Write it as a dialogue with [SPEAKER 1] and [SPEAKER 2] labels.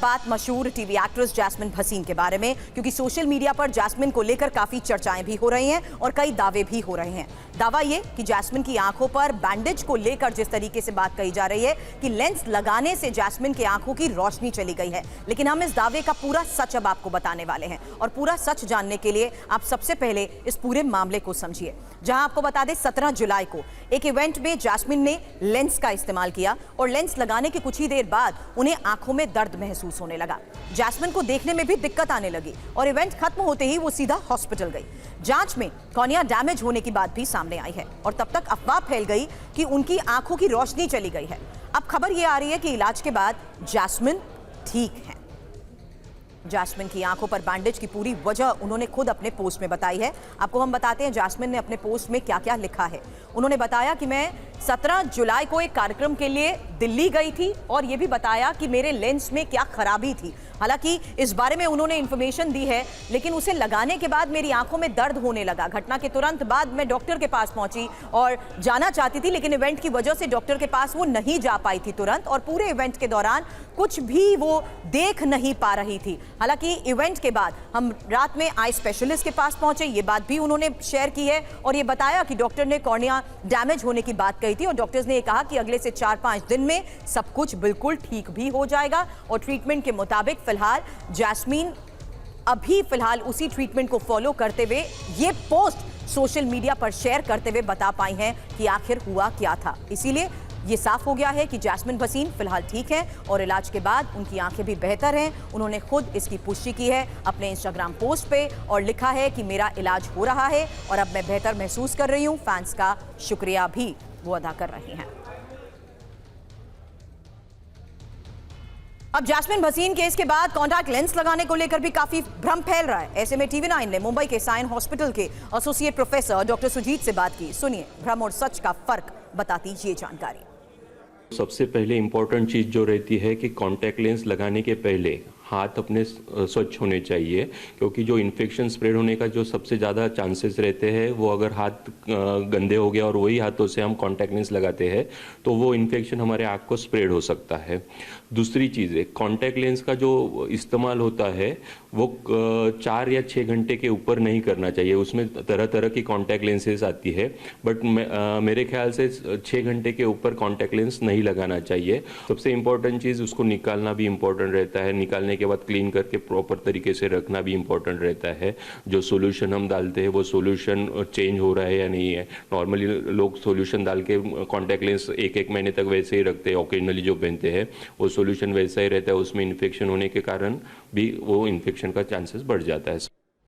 [SPEAKER 1] बात मशहूर TV actress jasmine Bhasin के बारे में, क्योंकि सोशल मीडिया पर जैस्मिन को लेकर काफी चर्चाएं भी हो रही हैं और कई दावे भी हो रहे हैं। दावा ये कि जैस्मिन की आंखों पर बैंडेज को लेकर जिस तरीके से बात कही जा रही है कि लेंस लगाने से जैस्मिन की आंखों की रोशनी चली गई है, लेकिन हम इस दावे का पूरा सच अब आपको बताने वाले हैं। और पूरा सच जानने के लिए आप सबसे पहले इस पूरे मामले को समझिए, जहां आपको बता दें 17 जुलाई को एक इवेंट में जैस्मिन ने लेंस का इस्तेमाल किया और लेंस लगाने के कुछ ही देर बाद उन्हें आंखों में दर्द महसूस होने लगा। जैस्मिन को देखने में भी दिक्कत आने लगी और इवेंट खत्म होते ही वो सीधा हॉस्पिटल गई। जांच में कॉर्निया डैमेज होने की बात भी सामने आई है और तब तक अफवाह फैल गई कि उनकी आंखों की रोशनी चली गई है। अब खबर यह आ रही है कि इलाज के बाद जैस्मिन ठीक है। जैस्मिन की आंखों पर बैंडेज की पूरी वजह उन्होंने खुद अपने पोस्ट में बताई है। आपको हम बताते हैं जैस्मिन ने अपने पोस्ट में क्या क्या लिखा है। उन्होंने बताया कि मैं 17 जुलाई को एक कार्यक्रम के लिए दिल्ली गई थी और यह भी बताया कि मेरे लेंस में क्या खराबी थी। हालांकि इस बारे में उन्होंने इंफॉर्मेशन दी है, लेकिन उसे लगाने के बाद मेरी आंखों में दर्द होने लगा। घटना के तुरंत बाद मैं डॉक्टर के पास पहुंची और जाना चाहती थी, लेकिन इवेंट की वजह से डॉक्टर के पास वो नहीं जा पाई थी तुरंत, और पूरे इवेंट के दौरान कुछ भी वो देख नहीं पा रही थी। हालांकि इवेंट के बाद हम रात में आई स्पेशलिस्ट के पास पहुंचे, ये बात भी उन्होंने शेयर की है और ये बताया कि डॉक्टर ने कॉर्निया डैमेज होने की बात कही थी और डॉक्टर्स ने ये कहा कि अगले से 4-5 दिन में सब कुछ बिल्कुल ठीक भी हो जाएगा। और ट्रीटमेंट के मुताबिक फिलहाल जैस्मिन अभी फिलहाल उसी ट्रीटमेंट को फॉलो करते हुए ये पोस्ट सोशल मीडिया पर शेयर करते हुए बता पाई हैं कि आखिर हुआ क्या था। इसीलिए ये साफ हो गया है कि जैस्मिन भसीन फिलहाल ठीक है और इलाज के बाद उनकी आंखें भी बेहतर हैं। उन्होंने खुद इसकी पुष्टि की है अपने इंस्टाग्राम पोस्ट पे और लिखा है कि मेरा इलाज हो रहा है और अब मैं बेहतर महसूस कर रही हूं। फैंस का शुक्रिया भी वो अदा कर रही हैं। अब जैस्मिन भसीन केस के बाद कॉन्टैक्ट लेंस लगाने को लेकर भी काफी भ्रम फैल रहा है। ऐसे में TV9 ने मुंबई के साइन हॉस्पिटल के एसोसिएट प्रोफेसर डॉक्टर सुजीत से बात की। सुनिए भ्रम और सच का फर्क बताती ये जानकारी।
[SPEAKER 2] सबसे पहले इम्पोर्टेंट चीज़ जो रहती है कि कॉन्टैक्ट लेंस लगाने के पहले हाथ अपने स्वच्छ होने चाहिए, क्योंकि जो इन्फेक्शन स्प्रेड होने का जो सबसे ज़्यादा चांसेस रहते हैं वो अगर हाथ गंदे हो गया और वही हाथों से हम कॉन्टैक्ट लेंस लगाते हैं तो वो इन्फेक्शन हमारे आँख को स्प्रेड हो सकता है। दूसरी चीज़ है, कॉन्टैक्ट लेंस का जो इस्तेमाल होता है वो 4 या 6 घंटे के ऊपर नहीं करना चाहिए। उसमें तरह तरह की कॉन्टैक्ट लेंसेज आती है, बट मेरे ख्याल से 6 घंटे के ऊपर कॉन्टैक्ट लेंस नहीं लगाना चाहिए। सबसे इम्पोर्टेंट चीज़ उसको निकालना भी इम्पोर्टेंट रहता है। निकालने के बाद क्लीन करके प्रॉपर तरीके से रखना भी इम्पोर्टेंट रहता है। जो सोल्यूशन हम डालते हैं वो सोल्यूशन चेंज हो रहा है या नहीं है। नॉर्मली लोग सोल्यूशन डाल के कॉन्टैक्ट लेंस 1-1 महीने तक वैसे ही रखते हैं, ओकेजनली जो पहनते हैं वो सोल्यूशन वैसा ही रहता है। उसमें इन्फेक्शन होने के कारण भी वो इन्फेक्शन का चांसेस बढ़ जाता है।